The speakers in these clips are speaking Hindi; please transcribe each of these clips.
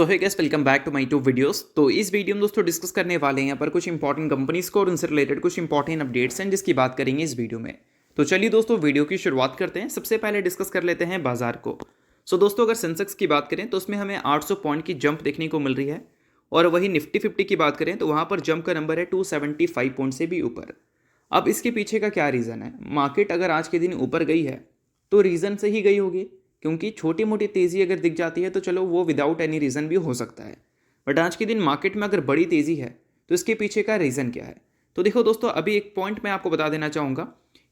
सो है guys, welcome back to my to videos. तो इस वीडियो में दोस्तों डिस्कस करने वाले हैं यहाँ पर कुछ इंपॉर्टेंट कंपनीज को और उनसे रिलेटेड कुछ इंपॉर्टेंट अपडेट्स हैं जिसकी बात करेंगे इस वीडियो में। तो चलिए दोस्तों वीडियो की शुरुआत करते हैं। सबसे पहले डिस्कस कर लेते हैं बाजार को। सो दोस्तों अगर सेंसेक्स की बात करें तो उसमें हमें 800 पॉइंट की जंप देखने को मिल रही है और वही निफ्टी 50 की बात करें तो वहाँ पर जंप का नंबर है 275 पॉइंट से भी ऊपर। अब इसके पीछे का क्या रीज़न है? मार्केट अगर आज के दिन ऊपर गई है तो रीज़न से ही गई होगी, क्योंकि छोटी मोटी तेज़ी अगर दिख जाती है तो चलो वो विदाउट एनी रीज़न भी हो सकता है। बट आज के दिन मार्केट में अगर बड़ी तेज़ी है तो इसके पीछे का रीज़न क्या है? तो देखो दोस्तों, अभी एक पॉइंट मैं आपको बता देना चाहूँगा।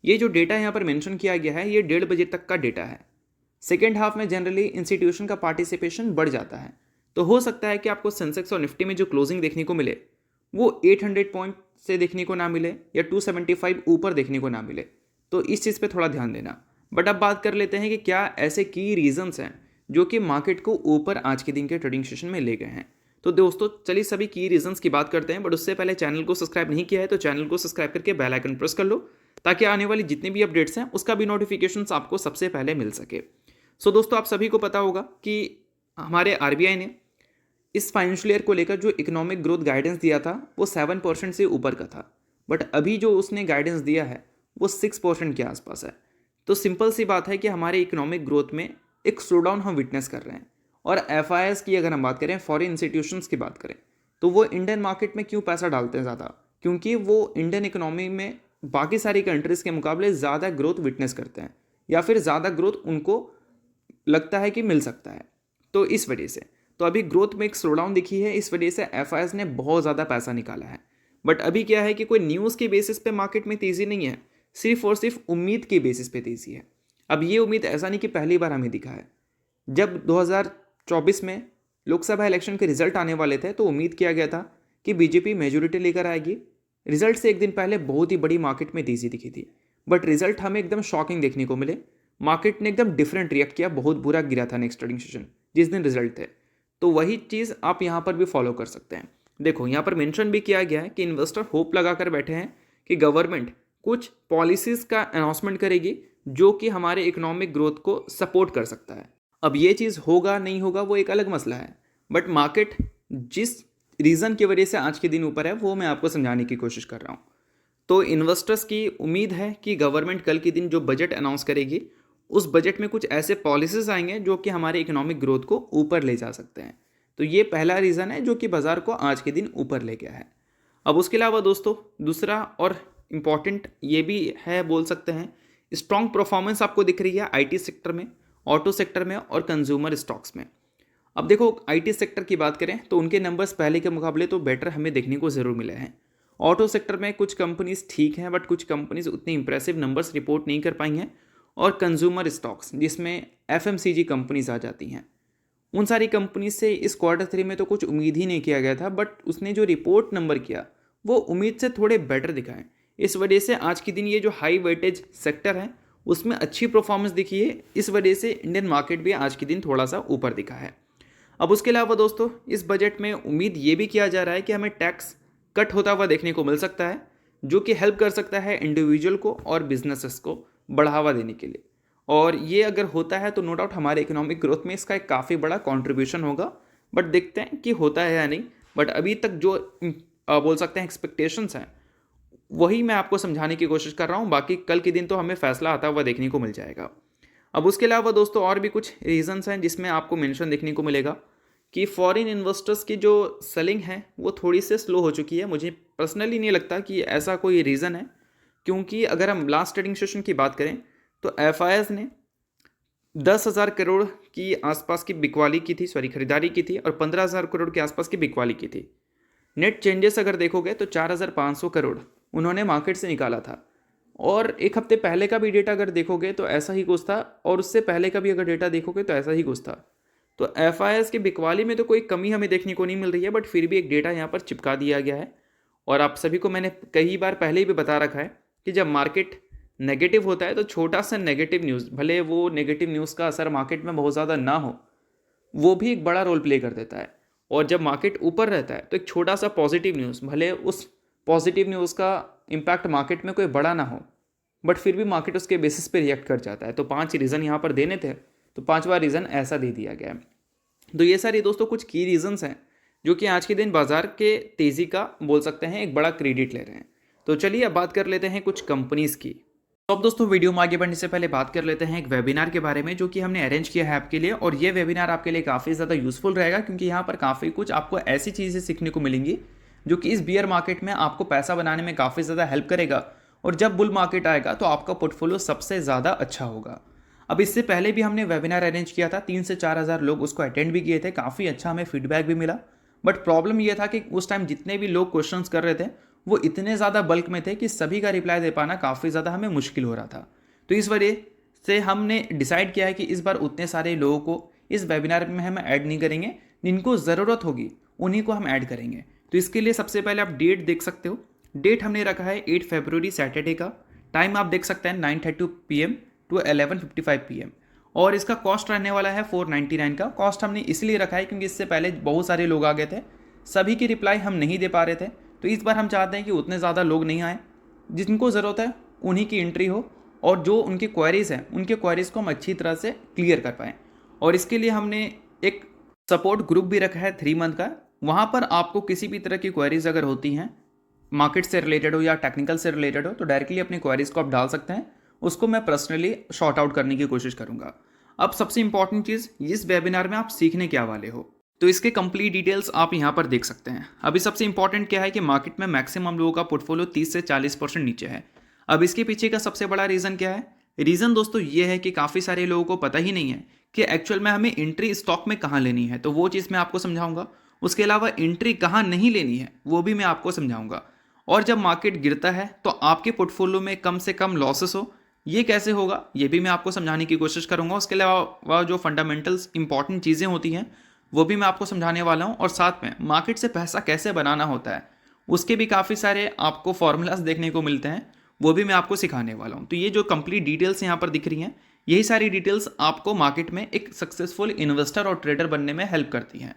ये जो डेटा यहाँ पर मेंशन किया गया है ये 1:30 बजे तक का डेटा है। सेकेंड हाफ में जनरली इंस्टीट्यूशन का पार्टिसिपेशन बढ़ जाता है, तो हो सकता है कि आपको सेंसेक्स और निफ्टी में जो क्लोजिंग देखने को मिले वो 800 पॉइंट से देखने को ना मिले या 275 ऊपर देखने को ना मिले। तो इस चीज़ पे थोड़ा ध्यान देना। बट अब बात कर लेते हैं कि क्या ऐसे की रीजंस हैं जो कि मार्केट को ऊपर आज के दिन के ट्रेडिंग सेशन में ले गए हैं। तो दोस्तों चलिए सभी की रीजंस की बात करते हैं, बट उससे पहले चैनल को सब्सक्राइब नहीं किया है तो चैनल को सब्सक्राइब करके बेल आइकन प्रेस कर लो ताकि आने वाली जितनी भी अपडेट्स हैं उसका भी नोटिफिकेशन आपको सबसे पहले मिल सके। सो दोस्तों आप सभी को पता होगा कि हमारे आरबीआई ने इस फाइनेंशियल ईयर को लेकर जो इकोनॉमिक ग्रोथ गाइडेंस दिया था वो 7% से ऊपर का था, बट अभी जो उसने गाइडेंस दिया है वो 6% के आसपास है। तो सिंपल सी बात है कि हमारे इकोनॉमिक ग्रोथ में एक स्लो डाउन हम विटनेस कर रहे हैं। और एफ की अगर हम बात करें, फॉरेन इंस्टीट्यूशंस की बात करें, तो वो इंडियन मार्केट में क्यों पैसा डालते हैं ज़्यादा? क्योंकि वो इंडियन इकोनॉमी में बाकी सारी कंट्रीज़ के मुकाबले ज़्यादा ग्रोथ विटनेस करते हैं या फिर ज़्यादा ग्रोथ उनको लगता है कि मिल सकता है। तो इस वजह से तो अभी ग्रोथ में एक स्लो डाउन दिखी है, इस वजह से एफ ने बहुत ज़्यादा पैसा निकाला है। बट अभी क्या है कि कोई न्यूज़ के बेसिस पे मार्केट में तेज़ी नहीं है, सिर्फ और सिर्फ उम्मीद के बेसिस पे तेज़ी है। अब ये उम्मीद ऐसा नहीं कि पहली बार हमें दिखा है। जब 2024 में लोकसभा इलेक्शन के रिजल्ट आने वाले थे तो उम्मीद किया गया था कि बीजेपी मेजोरिटी लेकर आएगी। रिजल्ट से एक दिन पहले बहुत ही बड़ी मार्केट में तेज़ी दिखी थी, बट रिजल्ट हमें एकदम शॉकिंग देखने को मिले। मार्केट ने एकदम डिफरेंट रिएक्ट किया, बहुत बुरा गिरा था नेक्स्ट ट्रेडिंग सेशन जिस दिन रिजल्ट थे। तो वही चीज़ आप यहाँ पर भी फॉलो कर सकते हैं। देखो यहाँ पर मेंशन भी किया गया है कि इन्वेस्टर होप लगाकर बैठे हैं कि गवर्नमेंट कुछ पॉलिसीज़ का अनाउंसमेंट करेगी जो कि हमारे इकोनॉमिक ग्रोथ को सपोर्ट कर सकता है। अब ये चीज़ होगा नहीं होगा वो एक अलग मसला है, बट मार्केट जिस रीज़न की वजह से आज के दिन ऊपर है वो मैं आपको समझाने की कोशिश कर रहा हूँ। तो इन्वेस्टर्स की उम्मीद है कि गवर्नमेंट कल के दिन जो बजट अनाउंस करेगी उस बजट में कुछ ऐसे पॉलिसीज आएंगे जो कि हमारे इकोनॉमिक ग्रोथ को ऊपर ले जा सकते हैं। तो ये पहला रीज़न है जो कि बाजार को आज के दिन ऊपर ले गया है। अब उसके अलावा दोस्तों दूसरा और इम्पॉर्टेंट ये भी है, बोल सकते हैं, स्ट्रॉन्ग परफॉर्मेंस आपको दिख रही है आईटी सेक्टर में, ऑटो सेक्टर में और कंज्यूमर स्टॉक्स में। अब देखो आईटी सेक्टर की बात करें तो उनके नंबर्स पहले के मुकाबले तो बेटर हमें देखने को ज़रूर मिले हैं। ऑटो सेक्टर में कुछ कंपनीज ठीक हैं बट कुछ कंपनीज उतनी इंप्रेसिव नंबर्स रिपोर्ट नहीं कर पाई हैं। और कंज्यूमर स्टॉक्स जिसमें एफएमसीजी कंपनीज आ जाती हैं, उन सारी कंपनीज से इस Q3 में तो कुछ उम्मीद ही नहीं किया गया था, बट उसने जो रिपोर्ट नंबर किया वो उम्मीद से थोड़े बेटर दिखाए। इस वजह से आज के दिन ये जो हाई वेटेज सेक्टर है उसमें अच्छी परफॉर्मेंस दिखी है। इस वजह से इंडियन मार्केट भी आज के दिन थोड़ा सा ऊपर दिखा है। अब उसके अलावा दोस्तों इस बजट में उम्मीद ये भी किया जा रहा है कि हमें टैक्स कट होता हुआ देखने को मिल सकता है जो कि हेल्प कर सकता है इंडिविजुअल को और बिजनेसेस को बढ़ावा देने के लिए। और ये अगर होता है तो नो डाउट हमारे इकोनॉमिक ग्रोथ में इसका एक काफ़ी बड़ा कंट्रीब्यूशन होगा। बट देखते हैं कि होता है या नहीं। बट अभी तक जो बोल सकते हैं एक्सपेक्टेशंस हैं वही मैं आपको समझाने की कोशिश कर रहा हूँ। बाकी कल के दिन तो हमें फैसला आता हुआ देखने को मिल जाएगा। अब उसके अलावा दोस्तों और भी कुछ रीजंस हैं जिसमें आपको मेंशन देखने को मिलेगा कि फॉरेन इन्वेस्टर्स की जो सेलिंग है वो थोड़ी सी स्लो हो चुकी है। मुझे पर्सनली नहीं लगता कि ऐसा कोई रीज़न है, क्योंकि अगर हम लास्ट ट्रेडिंग सेशन की बात करें तो एफ ने 10,000 करोड़ की आसपास की बिकवाली की थी, खरीदारी की थी और 15,000 करोड़ के आसपास की बिकवाली की थी। नेट चेंजेस अगर देखोगे तो 4,500 करोड़ उन्होंने मार्केट से निकाला था। और एक हफ्ते पहले का भी डेटा अगर देखोगे तो ऐसा ही कुछ था, और उससे पहले का भी अगर डेटा देखोगे तो ऐसा ही कुछ था। तो एफ की बिकवाली में तो कोई कमी हमें देखने को नहीं मिल रही है, बट फिर भी एक डेटा यहाँ पर चिपका दिया गया है। और आप सभी को मैंने कई बार पहले ही भी बता रखा है कि जब मार्केट नेगेटिव होता है तो छोटा सा नेगेटिव न्यूज़, भले वो नेगेटिव न्यूज़ का असर मार्केट में बहुत ज़्यादा ना हो, वो भी एक बड़ा रोल प्ले कर देता है। और जब मार्केट ऊपर रहता है तो एक छोटा सा पॉजिटिव न्यूज़, भले उस पॉजिटिव न्यूज़ का इम्पैक्ट मार्केट में कोई बड़ा ना हो, बट फिर भी मार्केट उसके बेसिस पे रिएक्ट कर जाता है। तो 5 रीज़न यहाँ पर देने थे तो 5वां रीज़न ऐसा दे दिया गया है। तो ये सारे दोस्तों कुछ की रीजंस हैं जो कि आज के दिन बाजार के तेज़ी का बोल सकते हैं एक बड़ा क्रेडिट ले रहे हैं। तो चलिए अब बात कर लेते हैं कुछ कंपनीज़ की। तो अब दोस्तों वीडियो में आगे बढ़ने से पहले बात कर लेते हैं एक वेबिनार के बारे में जो कि हमने अरेंज किया है आपके लिए, और ये वेबिनार आपके लिए काफ़ी ज़्यादा यूजफुल रहेगा क्योंकि यहाँ पर काफ़ी कुछ आपको ऐसी चीज़ें सीखने को मिलेंगी जो कि इस बियर मार्केट में आपको पैसा बनाने में काफ़ी ज़्यादा हेल्प करेगा, और जब बुल मार्केट आएगा तो आपका पोर्टफोलियो सबसे ज़्यादा अच्छा होगा। अब इससे पहले भी हमने वेबिनार अरेंज किया था, 3 से 4 हज़ार लोग उसको अटेंड भी किए थे, काफ़ी अच्छा हमें फीडबैक भी मिला। बट प्रॉब्लम ये था कि उस टाइम जितने भी लोग क्वेश्चंस कर रहे थे वो इतने ज़्यादा बल्क में थे कि सभी का रिप्लाई दे पाना काफ़ी ज़्यादा हमें मुश्किल हो रहा था। तो इस वजह से हमने डिसाइड किया है कि इस बार उतने सारे लोगों को इस वेबिनार में हम ऐड नहीं करेंगे, जिनको ज़रूरत होगी उन्हीं को हम ऐड करेंगे। तो इसके लिए सबसे पहले आप डेट देख सकते हो। डेट हमने रखा है 8 फरवरी सैटरडे का। टाइम आप देख सकते हैं 9:30 PM टू 11:55 PM। और इसका कॉस्ट रहने वाला है 499 का। कॉस्ट हमने इसलिए रखा है क्योंकि इससे पहले बहुत सारे लोग आ गए थे, सभी की रिप्लाई हम नहीं दे पा रहे थे। तो इस बार हम चाहते हैं कि उतने ज़्यादा लोग नहीं आए, जिनको ज़रूरत है उन्हीं की एंट्री हो, और जो उनकी क्वेरीज़ हैं उनके क्वेरीज़ को हम अच्छी तरह से क्लियर कर पाएँ। और इसके लिए हमने एक सपोर्ट ग्रुप भी रखा है 3 मंथ का। वहाँ पर आपको किसी भी तरह की क्वेरीज अगर होती हैं, मार्केट से रिलेटेड हो या टेक्निकल से रिलेटेड हो, तो डायरेक्टली अपनी क्वेरीज को आप डाल सकते हैं। उसको मैं पर्सनली शॉर्ट आउट करने की कोशिश करूंगा। अब सबसे इंपॉर्टेंट चीज़, इस वेबिनार में आप सीखने क्या वाले हो, तो इसके कंप्लीट डिटेल्स आप यहाँ पर देख सकते हैं। अभी सबसे इंपॉर्टेंट क्या है कि मार्केट में मैक्सिमम लोगों का पोर्टफोलियो 30 से 40% नीचे है। अब इसके पीछे का सबसे बड़ा रीज़न क्या है? रीज़न दोस्तों ये है कि काफ़ी सारे लोगों को पता ही नहीं है कि एक्चुअल में हमें एंट्री स्टॉक में कहाँ लेनी है, तो वो चीज़ मैं आपको समझाऊंगा। उसके अलावा एंट्री कहाँ नहीं लेनी है वो भी मैं आपको समझाऊंगा। और जब मार्केट गिरता है तो आपके पोर्टफोलियो में कम से कम लॉसेस हो, ये कैसे होगा ये भी मैं आपको समझाने की कोशिश करूंगा। उसके अलावा जो फंडामेंटल्स इंपॉर्टेंट चीज़ें होती हैं वो भी मैं आपको समझाने वाला हूँ, और साथ में मार्केट से पैसा कैसे बनाना होता है उसके भी काफ़ी सारे आपको फॉर्मूलाज देखने को मिलते हैं, वो भी मैं आपको सिखाने वाला हूँ। तो ये जो कंप्लीट डिटेल्स यहाँ पर दिख रही हैं, यही सारी डिटेल्स आपको मार्केट में एक सक्सेसफुल इन्वेस्टर और ट्रेडर बनने में हेल्प करती हैं।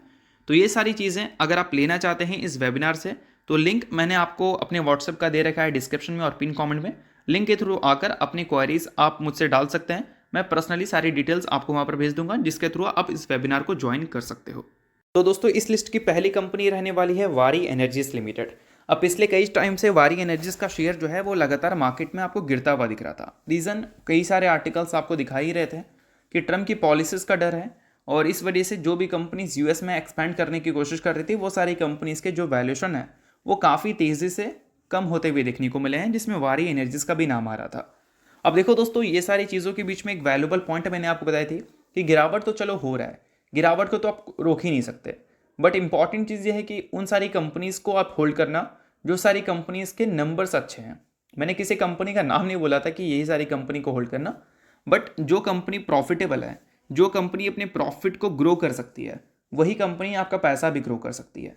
तो ये सारी चीज़ें अगर आप लेना चाहते हैं इस वेबिनार से, तो लिंक मैंने आपको अपने व्हाट्सएप का दे रखा है डिस्क्रिप्शन में और पिन कमेंट में। लिंक के थ्रू आकर अपनी क्वेरीज आप मुझसे डाल सकते हैं। मैं पर्सनली सारी डिटेल्स आपको वहाँ पर भेज दूंगा, जिसके थ्रू आप इस वेबिनार को ज्वाइन कर सकते हो। तो दोस्तों इस लिस्ट की पहली कंपनी रहने वाली है वारी एनर्जीज लिमिटेड। अब पिछले कई टाइम से वारी एनर्जीज का शेयर जो है वो लगातार मार्केट में आपको गिरता हुआ दिख रहा था। रीज़न कई सारे आर्टिकल्स आपको दिखाई रहे थे कि ट्रम्प की पॉलिसीज़ का डर है, और इस वजह से जो भी कंपनीज यूएस में एक्सपैंड करने की कोशिश कर रही थी वो सारी कंपनीज के जो वैल्यूएशन है वो काफ़ी तेज़ी से कम होते हुए देखने को मिले हैं, जिसमें वारी एनर्जीज का भी नाम आ रहा था। अब देखो दोस्तों, ये सारी चीज़ों के बीच में एक वैल्यूबल पॉइंट मैंने आपको बताई थी कि गिरावट तो चलो हो रहा है, गिरावट को तो आप रोक ही नहीं सकते, बट इंपॉर्टेंट चीज़ ये है कि उन सारी कंपनीज़ को आप होल्ड करना जो सारी कंपनीज़ के नंबर्स अच्छे हैं। मैंने किसी कंपनी का नाम नहीं बोला था कि यही सारी कंपनी को होल्ड करना, बट जो कंपनी प्रॉफिटेबल है, जो कंपनी अपने प्रॉफिट को ग्रो कर सकती है, वही कंपनी आपका पैसा भी ग्रो कर सकती है।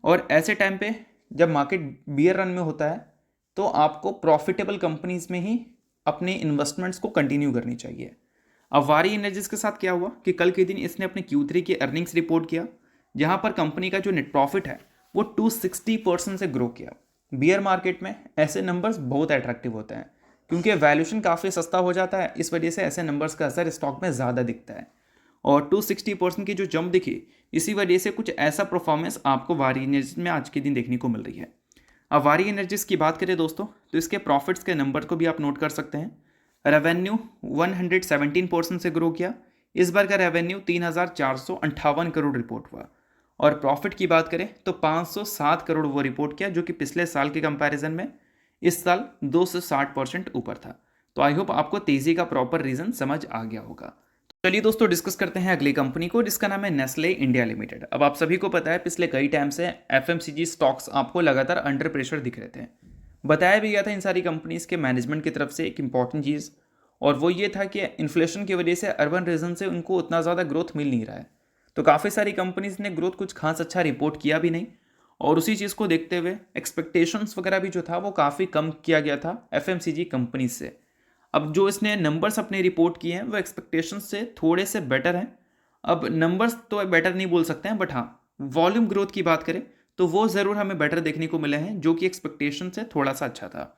और ऐसे टाइम पे जब मार्केट बियर रन में होता है तो आपको प्रॉफिटेबल कंपनीज में ही अपने इन्वेस्टमेंट्स को कंटिन्यू करनी चाहिए। अब वारी एनर्जीज के साथ क्या हुआ कि कल के दिन इसने अपने Q3 की अर्निंग्स रिपोर्ट किया, जहां पर कंपनी का जो नेट प्रॉफिट है वो 260% से ग्रो किया। बियर मार्केट में ऐसे नंबर्स बहुत अट्रैक्टिव होते हैं क्योंकि वैल्यूएशन काफ़ी सस्ता हो जाता है, इस वजह से ऐसे नंबर्स का असर स्टॉक में ज़्यादा दिखता है। और 260% की जो जंप दिखी, इसी वजह से कुछ ऐसा परफॉर्मेंस आपको वारी एनर्जीज में आज के दिन देखने को मिल रही है। अब वारी एनर्जीज की बात करें दोस्तों, तो इसके प्रॉफिट्स के नंबर को भी आप नोट कर सकते हैं। रेवेन्यू 117% से ग्रो किया। इस बार का रेवेन्यू 3,458 करोड़ रिपोर्ट हुआ। और प्रॉफिट की बात करें तो 507 करोड़ वो रिपोर्ट किया, जो कि पिछले साल के कंपैरिजन में इस साल 260% ऊपर था। तो आई होप आपको तेजी का प्रॉपर रीजन समझ आ गया होगा। तो चलिए दोस्तों डिस्कस करते हैं अगली कंपनी को, जिसका नाम है नेस्ले इंडिया लिमिटेड। अब आप सभी को पता है पिछले कई टाइम से एफएमसीजी स्टॉक्स आपको लगातार अंडर प्रेशर दिख रहे थे। बताया भी गया था इन सारी कंपनीज के मैनेजमेंट की तरफ से एक इंपॉर्टेंट चीज़, और वो ये था कि इन्फ्लेशन की वजह से अर्बन रीजन से उनको उतना ज़्यादा ग्रोथ मिल नहीं रहा है। तो काफ़ी सारी कंपनीज ने ग्रोथ कुछ खास अच्छा रिपोर्ट किया भी नहीं, और उसी चीज़ को देखते हुए एक्सपेक्टेशंस वगैरह भी जो था वो काफ़ी कम किया गया था एफएमसीजी कंपनीज से। अब जो इसने नंबर्स अपने रिपोर्ट किए हैं वो एक्सपेक्टेशंस से थोड़े से बेटर हैं। अब नंबर्स तो बेटर नहीं बोल सकते हैं, बट हाँ वॉल्यूम ग्रोथ की बात करें तो वो ज़रूर हमें बेटर देखने को मिले हैं, जो कि एक्सपेक्टेशन से थोड़ा सा अच्छा था।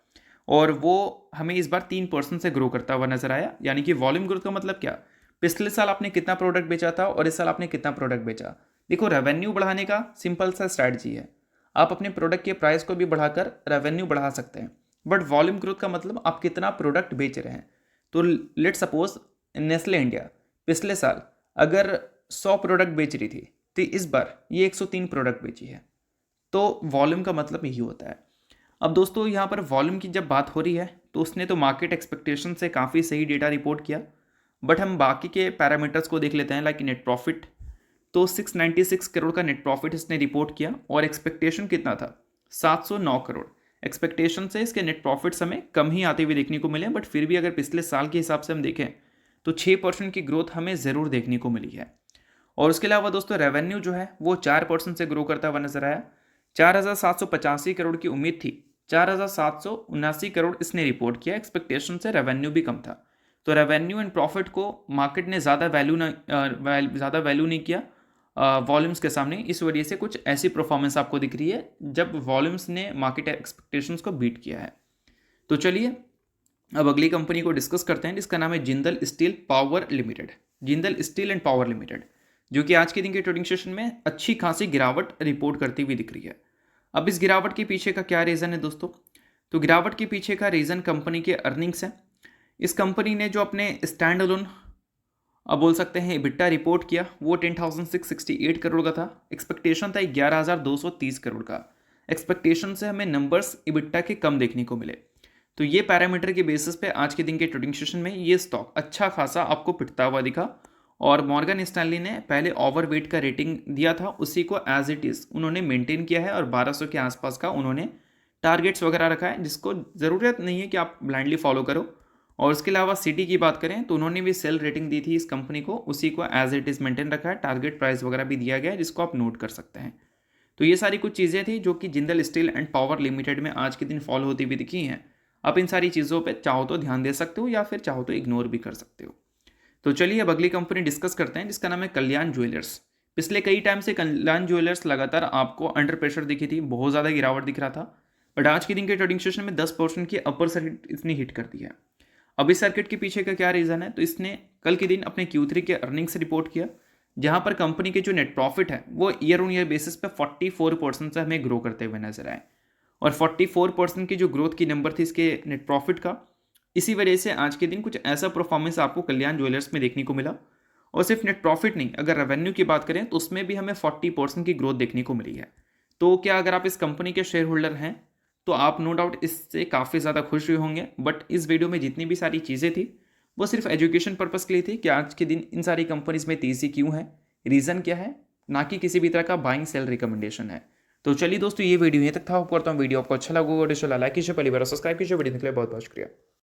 और वो हमें इस बार 3% से ग्रो करता हुआ नजर आया। यानी कि वॉल्यूम ग्रोथ का मतलब क्या, पिछले साल आपने कितना प्रोडक्ट बेचा था और इस साल आपने कितना प्रोडक्ट बेचा। देखो, रेवेन्यू बढ़ाने का सिंपल सा स्ट्रैटेजी है, आप अपने प्रोडक्ट के प्राइस को भी बढ़ाकर रेवेन्यू बढ़ा सकते हैं, बट वॉल्यूम ग्रोथ का मतलब आप कितना प्रोडक्ट बेच रहे हैं। तो लेट सपोज नेस्ले इंडिया पिछले साल अगर 100 प्रोडक्ट बेच रही थी, तो इस बार ये 103 प्रोडक्ट बेची है। तो वॉल्यूम का मतलब यही होता है। अब दोस्तों यहाँ पर वॉल्यूम की जब बात हो रही है तो उसने तो मार्केट एक्सपेक्टेशन से काफ़ी सही डेटा रिपोर्ट किया, बट हम बाकी के पैरामीटर्स को देख लेते हैं, लाइक नेट प्रॉफिट। तो 696 करोड़ का नेट प्रॉफिट इसने रिपोर्ट किया और एक्सपेक्टेशन कितना था, 709 करोड़। एक्सपेक्टेशन से इसके नेट प्रॉफिट्स हमें कम ही आते हुए देखने को मिले, बट फिर भी अगर पिछले साल के हिसाब से हम देखें तो 6% की ग्रोथ हमें ज़रूर देखने को मिली है। और उसके अलावा दोस्तों रेवेन्यू जो है वो 4% से ग्रो करता हुआ नजर आया। 4,785 करोड़ की उम्मीद थी, 4,779 करोड़ इसने रिपोर्ट किया। एक्सपेक्टेशन से रेवेन्यू भी कम था, तो रेवेन्यू एंड प्रॉफिट को मार्केट ने ज़्यादा वैल्यू नहीं किया वॉल्यूम्स के सामने। इस वजह से कुछ ऐसी परफॉर्मेंस आपको दिख रही है जब वॉल्यूम्स ने मार्केट एक्सपेक्टेशंस को बीट किया है। तो चलिए अब अगली कंपनी को डिस्कस करते हैं, जिसका नाम है Jindal steel power limited. Jindal steel and power limited, जो कि आज के दिन के ट्रेडिंग सेशन में अच्छी खासी गिरावट रिपोर्ट करती हुई दिख रही है। अब इस गिरावट के पीछे का क्या रीज़न है दोस्तों? तो गिरावट के पीछे का रीज़न कंपनी के अर्निंग्स है। इस कंपनी ने जो अपने स्टैंड अलोन अब बोल सकते हैं EBITDA रिपोर्ट किया वो 10,668 करोड़ का था। एक्सपेक्टेशन था 11,230 करोड़ का। एक्सपेक्टेशन से हमें नंबर्स EBITDA के कम देखने को मिले। तो ये पैरामीटर के बेसिस पे आज के दिन के ट्रेडिंग सेशन में ये स्टॉक अच्छा खासा आपको पिटता हुआ दिखा। और मॉर्गन स्टैनली ने पहले ओवरवेट का रेटिंग दिया था, उसी को एज इट इज़ उन्होंने मेंटेन किया है और 1200 के आसपास का उन्होंने टारगेट्स वगैरह रखा है, जिसको ज़रूरत नहीं है कि आप ब्लाइंडली फॉलो करो। और उसके अलावा सिटी की बात करें तो उन्होंने भी सेल रेटिंग दी थी इस कंपनी को, उसी को एज इट इज़ मेंटेन रखा है। टारगेट प्राइस वगैरह भी दिया गया है, जिसको आप नोट कर सकते हैं। तो ये सारी कुछ चीज़ें थी जो कि Jindal steel and power limited में आज के दिन फॉलो होती हुई दिखी हैं। आप इन सारी चीज़ों पे चाहो तो ध्यान दे सकते हो या फिर चाहो तो इग्नोर भी कर सकते हो। तो चलिए अब अगली कंपनी डिस्कस करते हैं, जिसका नाम है कल्याण ज्वेलर्स। पिछले कई टाइम से कल्याण ज्वेलर्स लगातार आपको अंडर प्रेशर दिखी थी, बहुत ज़्यादा गिरावट दिख रहा था, बट आज के दिन के ट्रेडिंग सेशन में 10% की अपर सर्किट इसने हिट कर दिया है। अब इस सर्किट के पीछे का क्या रीज़न है? तो इसने कल के दिन अपने Q3 के अर्निंग्स रिपोर्ट किया, जहां पर कंपनी के जो नेट प्रॉफिट है वो ईयर ऑन ईयर बेसिस पे 44% से हमें ग्रो करते हुए नजर आए। और 44% की जो ग्रोथ की नंबर थी इसके नेट प्रॉफिट का, इसी वजह से आज के दिन कुछ ऐसा परफॉर्मेंस आपको कल्याण ज्वेलर्स में देखने को मिला। और सिर्फ नेट प्रॉफिट नहीं, अगर रेवेन्यू की बात करें तो उसमें भी हमें 40% की ग्रोथ देखने को मिली है। तो क्या अगर आप इस कंपनी के शेयर होल्डर हैं तो आप नो डाउट इससे काफ़ी ज़्यादा खुश हुए होंगे। बट इस वीडियो में जितनी भी सारी चीज़ें थी वो सिर्फ एजुकेशन पर्पज़ के लिए थी कि आज के दिन इन सारी कंपनीज में तेज़ी क्यों है, रीज़न क्या है, ना कि किसी भी तरह का बाइंग सेल रिकमेंडेशन है। तो चलिए दोस्तों, ये वीडियो यहीं तक था। आपको करता हूँ वीडियो आपको अच्छा लगा, वीडियो लाइक कीजिए, पहली बार सब्सक्राइब कीजिए। वीडियो के लिए बहुत बहुत शुक्रिया।